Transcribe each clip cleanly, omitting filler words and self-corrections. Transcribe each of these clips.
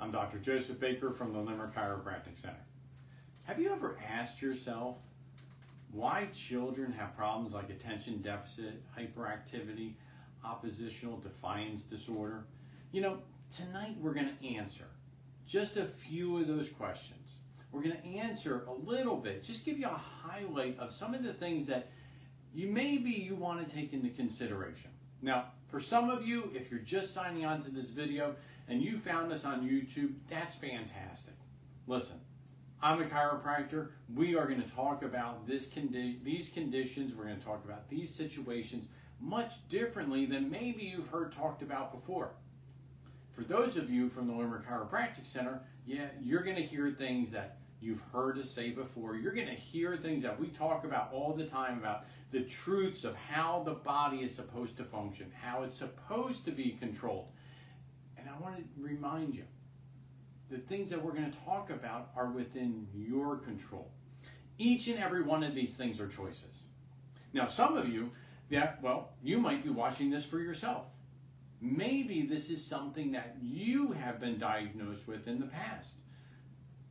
I'm Dr. Joseph Baker from the Limerick Chiropractic Center. Have you ever asked yourself why children have problems like attention deficit, hyperactivity, oppositional defiance disorder? You know, tonight we're going to answer just a few of those questions. We're going to answer a little bit, just give you a highlight of some of the things that you want to take into consideration. Now, for some of you, if you're just signing on to this video and you found us on YouTube, that's fantastic. Listen, I'm a chiropractor. We are going to talk about these conditions. We're going to talk about these situations much differently than maybe you've heard talked about before. For those of you from the Limerick Chiropractic Center, yeah, you're going to hear things that you've heard us say before. You're going to hear things that we talk about all the time about the truths of how the body is supposed to function, how it's supposed to be controlled. And I want to remind you, the things that we're going to talk about are within your control. Each and every one of these things are choices. Now, some of you, you might be watching this for yourself. Maybe this is something that you have been diagnosed with in the past.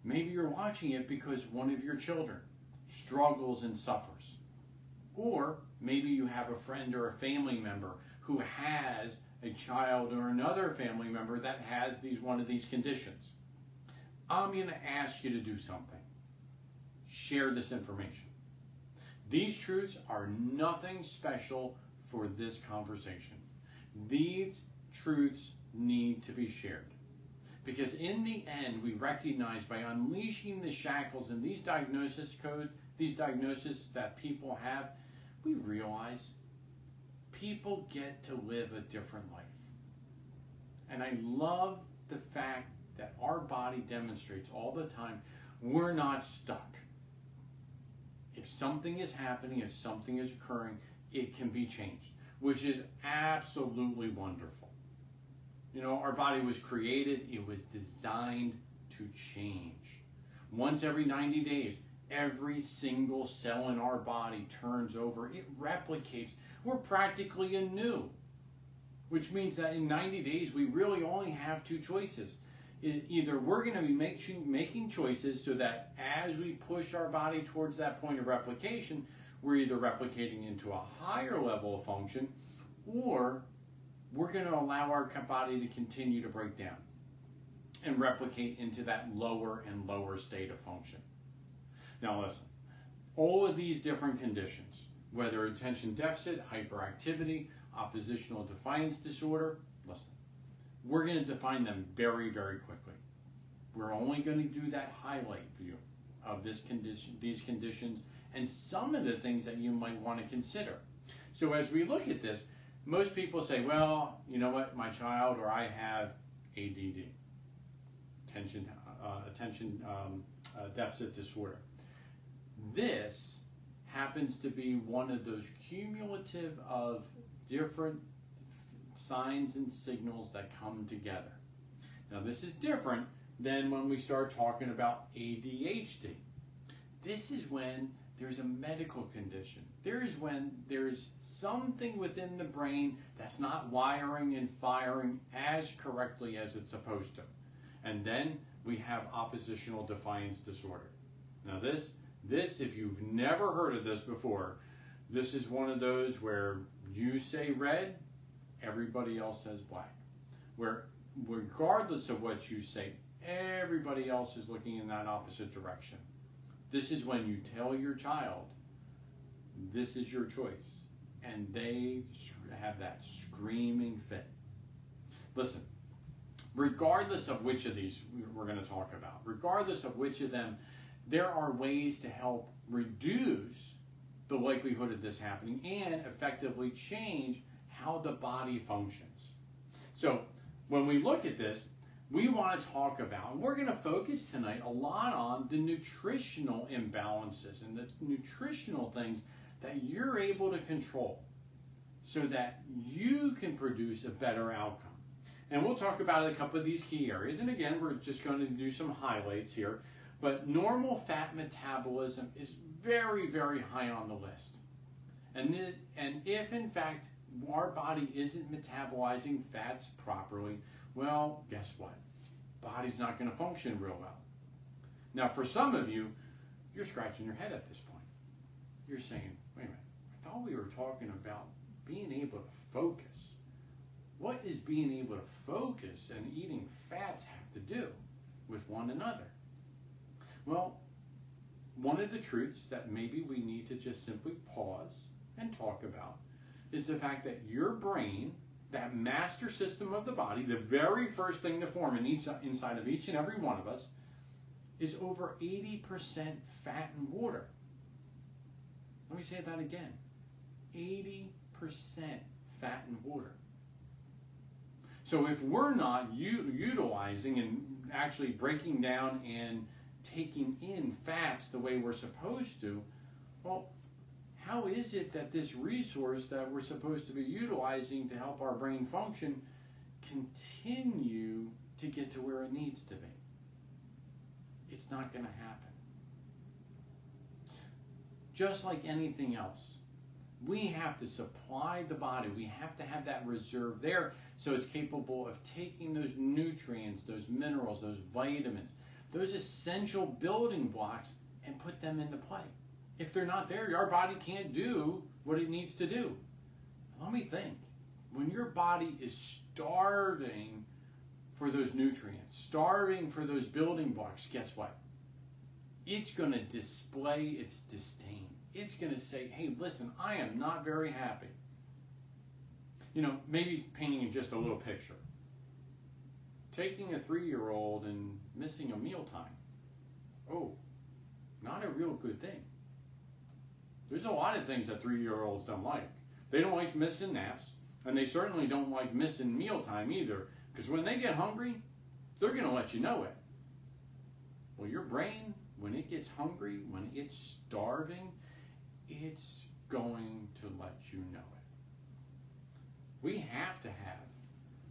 Maybe you're watching it because one of your children struggles and suffers. Or maybe you have a friend or a family member who has a child or another family member that has one of these conditions. I'm going to ask you to do something. Share this information. These truths are nothing special for this conversation. These truths need to be shared. Because in the end, we recognize by unleashing the shackles and these diagnosis that people have, we realize people get to live a different life. And I love the fact that our body demonstrates all the time we're not stuck. If something is happening, if something is occurring, it can be changed, which is absolutely wonderful. You know, our body was created, it was designed to change. Once every 90 days, every single cell in our body turns over, it replicates. We're practically anew, which means that in 90 days, we really only have two choices. Either we're going to be making choices so that as we push our body towards that point of replication, we're either replicating into a higher level of function, or we're going to allow our body to continue to break down and replicate into that lower and lower state of function. Now listen, all of these different conditions, whether attention deficit, hyperactivity, oppositional defiance disorder, listen, we're going to define them very, very quickly. We're only going to do that highlight view of these conditions and some of the things that you might want to consider. So as we look at this, most people say, well, you know what, my child or I have ADD, attention deficit disorder. This happens to be one of those cumulative of different signs and signals that come together. Now this is different than when we start talking about ADHD. This is when there's a medical condition. When there's something within the brain that's not wiring and firing as correctly as it's supposed to. And then we have oppositional defiance disorder. Now this, if you've never heard of this before, this is one of those where you say red, everybody else says black. Where regardless of what you say, everybody else is looking in that opposite direction. This is when you tell your child, this is your choice, and they have that screaming fit. Listen, regardless of which of these we're going to talk about, regardless of which of them, there are ways to help reduce the likelihood of this happening and effectively change how the body functions. So when we look at this, we want to talk about, and we're going to focus tonight a lot on the nutritional imbalances and the nutritional things that you're able to control so that you can produce a better outcome. And we'll talk about a couple of these key areas. And again, we're just going to do some highlights here. But normal fat metabolism is very, very high on the list. And if in fact our body isn't metabolizing fats properly, well, guess what? body's not going to function real well. Now, for some of you, you're scratching your head at this point. You're saying, wait a minute, I thought we were talking about being able to focus. What is being able to focus and eating fats have to do with one another? Well, one of the truths that maybe we need to just simply pause and talk about is the fact that your brain, that master system of the body, the very first thing to form inside of each and every one of us, is over 80% fat and water. Let me say that again. 80% fat and water. So if we're not utilizing and actually breaking down and taking in fats the way we're supposed to, well, how is it that this resource that we're supposed to be utilizing to help our brain function continue to get to where it needs to be? It's not going to happen. Just like anything else, we have to supply the body. We have to have that reserve there so it's capable of taking those nutrients, those minerals, those vitamins, those essential building blocks, and put them into play. If they're not there, our body can't do what it needs to do. Let me think. When your body is starving for those nutrients, starving for those building blocks, guess what? It's going to display its disdain. It's going to say, hey, listen, I am not very happy. You know, maybe painting just a little picture. Taking a 3-year-old and missing a mealtime. Oh, not a real good thing. There's a lot of things that 3-year-olds don't like. They don't like missing naps, and they certainly don't like missing mealtime either, because when they get hungry, they're going to let you know it. Well, your brain, when it gets hungry, when it gets starving, it's going to let you know it. We have to have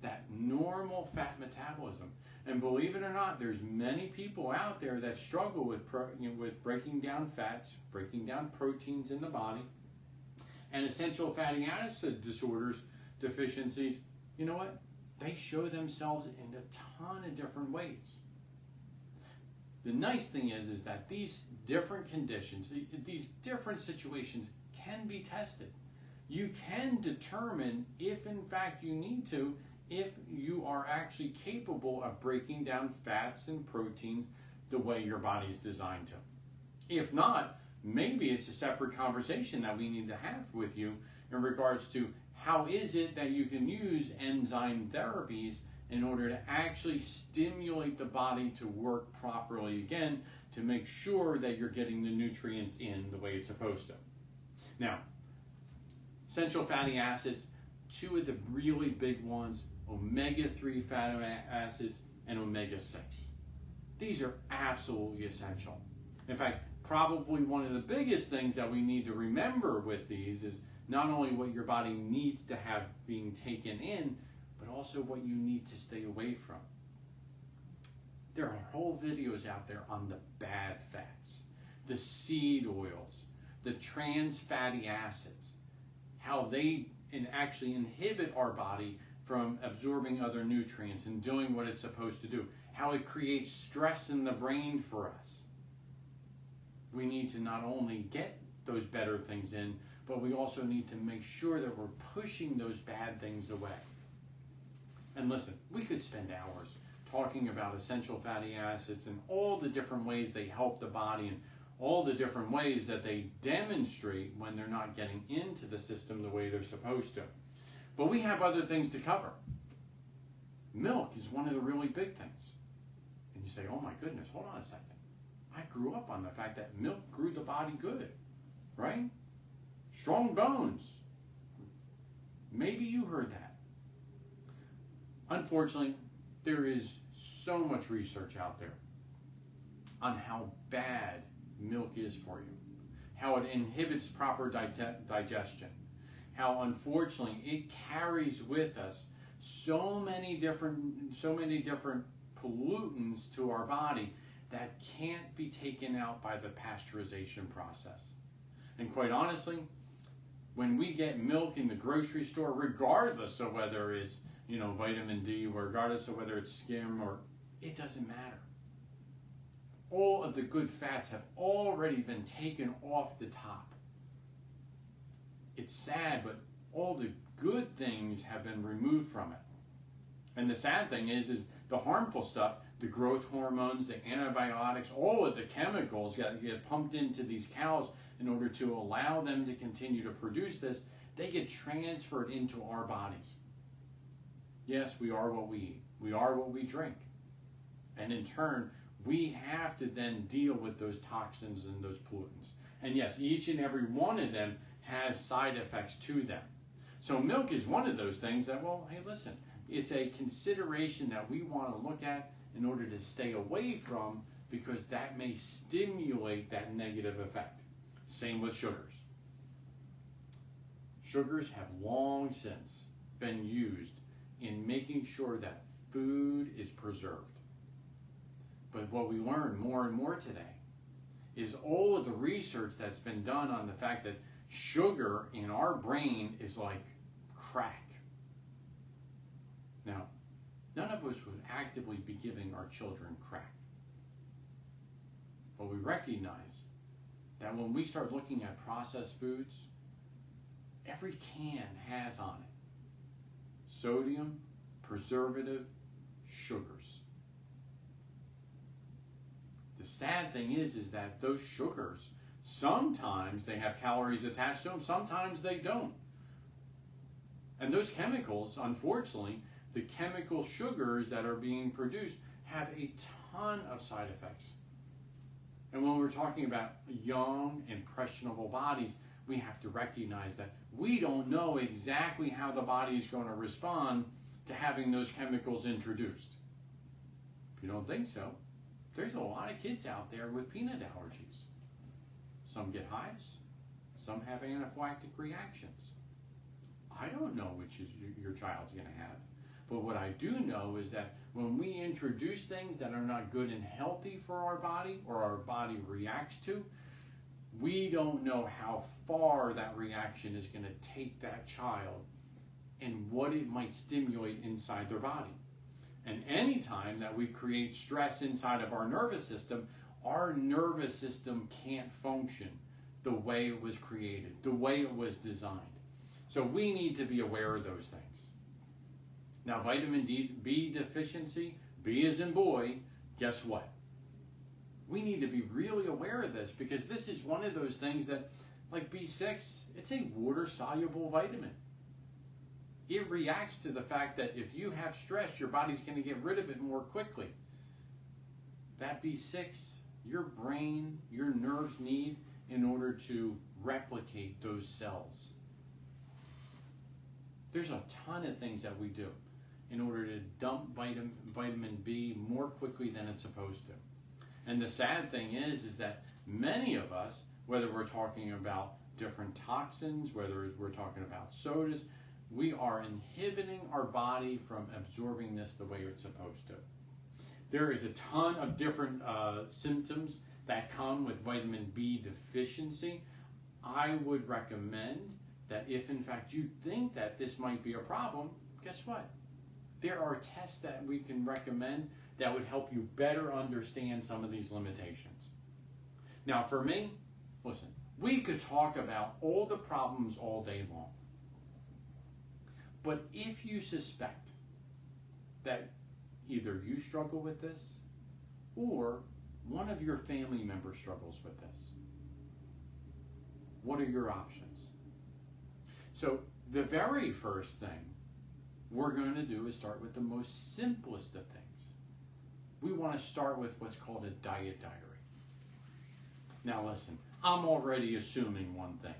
that normal fat metabolism. And believe it or not, there's many people out there that struggle with breaking down fats, breaking down proteins in the body, and essential fatty acid disorders, deficiencies. You know what? They show themselves in a ton of different ways. The nice thing is that these different conditions, these different situations can be tested. You can determine if in fact you need to, if you are actually capable of breaking down fats and proteins the way your body is designed to. If not, maybe it's a separate conversation that we need to have with you in regards to how is it that you can use enzyme therapies in order to actually stimulate the body to work properly again to make sure that you're getting the nutrients in the way it's supposed to. Now, essential fatty acids, two of the really big ones, omega-3 fatty acids and omega-6. These are absolutely essential. In fact, probably one of the biggest things that we need to remember with these is not only what your body needs to have being taken in, but also what you need to stay away from. There are whole videos out there on the bad fats, the seed oils, the trans fatty acids, how they actually inhibit our body from absorbing other nutrients and doing what it's supposed to do, how it creates stress in the brain for us. We need to not only get those better things in, but we also need to make sure that we're pushing those bad things away. And listen, we could spend hours talking about essential fatty acids and all the different ways they help the body and all the different ways that they demonstrate when they're not getting into the system the way they're supposed to. But we have other things to cover. Milk is one of the really big things. And you say, oh my goodness, hold on a second. I grew up on the fact that milk grew the body good, right? Strong bones. Maybe you heard that. Unfortunately, there is so much research out there on how bad milk is for you, how it inhibits proper digestion, how unfortunately it carries with us so many different pollutants to our body that can't be taken out by the pasteurization process. And quite honestly, when we get milk in the grocery store, regardless of whether it's vitamin D, or regardless of whether it's skim or It doesn't matter. All of the good fats have already been taken off the top. It's sad, but all the good things have been removed from it. And the sad thing is the harmful stuff, the growth hormones, the antibiotics, all of the chemicals get pumped into these cows in order to allow them to continue to produce this. They get transferred into our bodies. Yes, we are what we eat. We are what we drink. And in turn, we have to then deal with those toxins and those pollutants. And yes, each and every one of them has side effects to them. So milk is one of those things that, well, hey, listen, it's a consideration that we want to look at in order to stay away from, because that may stimulate that negative effect. Same with sugars. Sugars have long since been used in making sure that food is preserved. But what we learn more and more today is all of the research that's been done on the fact that sugar in our brain is like crack. Now, none of us would actively be giving our children crack. But we recognize that when we start looking at processed foods, every can has on it sodium, preservative, sugars. The sad thing is that those sugars, sometimes they have calories attached to them, sometimes they don't. And those chemicals, unfortunately, the chemical sugars that are being produced have a ton of side effects. And when we're talking about young, impressionable bodies, we have to recognize that we don't know exactly how the body is going to respond to having those chemicals introduced. If you don't think so, there's a lot of kids out there with peanut allergies. Some get hives, some have anaphylactic reactions. I don't know which is your child's going to have. But what I do know is that when we introduce things that are not good and healthy for our body, or our body reacts to, we don't know how far that reaction is going to take that child and what it might stimulate inside their body. And anytime that we create stress inside of our nervous system can't function the way it was created, the way it was designed. So we need to be aware of those things. Now, vitamin B deficiency, B as in boy, guess what? We need to be really aware of this, because this is one of those things that, like B6, it's a water-soluble vitamin. It reacts to the fact that if you have stress, your body's going to get rid of it more quickly. That B6, your brain, your nerves need in order to replicate those cells. There's a ton of things that we do in order to dump vitamin B more quickly than it's supposed to. And the sad thing is that many of us, whether we're talking about different toxins, whether we're talking about sodas, we are inhibiting our body from absorbing this the way it's supposed to. There is a ton of different symptoms that come with vitamin B deficiency. I would recommend that if in fact you think that this might be a problem, guess what? There are tests that we can recommend that would help you better understand some of these limitations. Now for me, listen, we could talk about all the problems all day long. But if you suspect that either you struggle with this or one of your family members struggles with this, what are your options? So the very first thing we're going to do is start with the most simplest of things. We want to start with what's called a diet diary. Now listen, I'm already assuming one thing.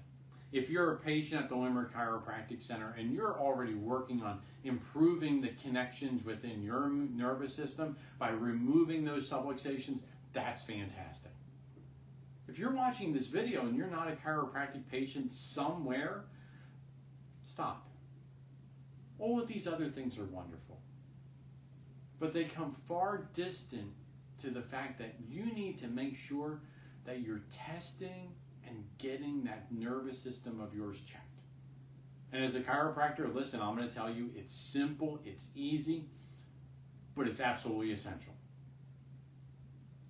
If you're a patient at the Limerick Chiropractic Center and you're already working on improving the connections within your nervous system by removing those subluxations, that's fantastic. If you're watching this video and you're not a chiropractic patient somewhere, stop. All of these other things are wonderful, but they come far distant to the fact that you need to make sure that you're testing and getting that nervous system of yours checked. And as a chiropractor, listen, I'm going to tell you, it's simple, it's easy, but it's absolutely essential.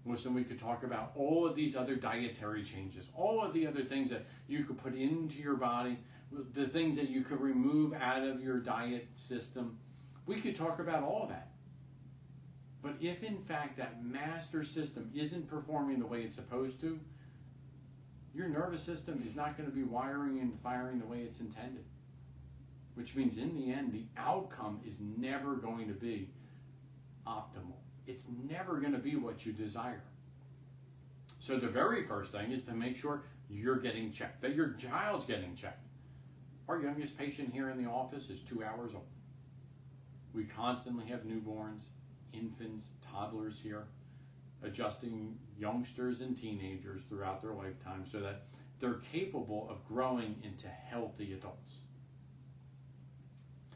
Listen, we could talk about all of these other dietary changes, all of the other things that you could put into your body, the things that you could remove out of your diet system. We could talk about all of that. But if in fact that master system isn't performing the way it's supposed to, your nervous system is not going to be wiring and firing the way it's intended. Which means in the end, the outcome is never going to be optimal. It's never going to be what you desire. So the very first thing is to make sure you're getting checked, that your child's getting checked. Our youngest patient here in the office is 2 hours old. We constantly have newborns, infants, toddlers here, adjusting youngsters and teenagers throughout their lifetime so that they're capable of growing into healthy adults.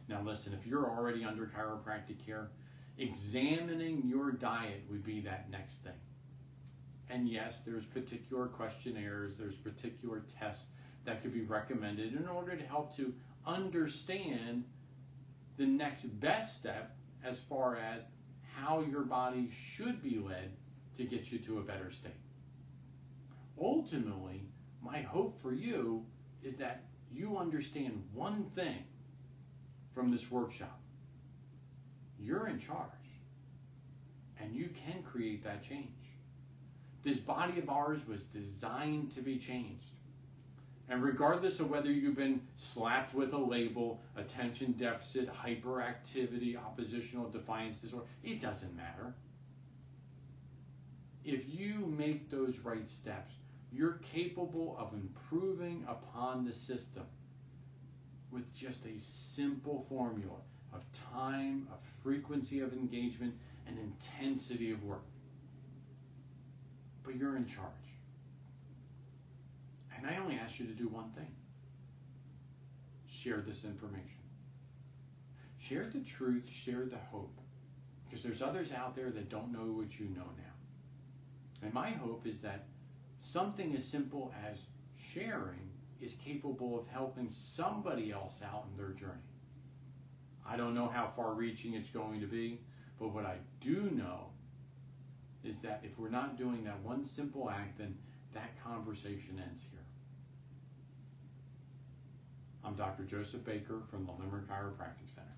Now listen, if you're already under chiropractic care, examining your diet would be that next thing. And yes, there's particular questionnaires, there's particular tests that could be recommended in order to help to understand the next best step as far as how your body should be led to get you to a better state. Ultimately, my hope for you is that you understand one thing from this workshop. You're in charge, and you can create that change. This body of ours was designed to be changed. And regardless of whether you've been slapped with a label, attention deficit, hyperactivity, oppositional defiance disorder, it doesn't matter. If you make those right steps, you're capable of improving upon the system with just a simple formula of time, of frequency of engagement, and intensity of work. But you're in charge. And I only ask you to do one thing. Share this information. Share the truth, share the hope. Because there's others out there that don't know what you know now. And my hope is that something as simple as sharing is capable of helping somebody else out in their journey. I don't know how far-reaching it's going to be, but what I do know is that if we're not doing that one simple act, then that conversation ends here. I'm Dr. Joseph Baker from the Limerick Chiropractic Center.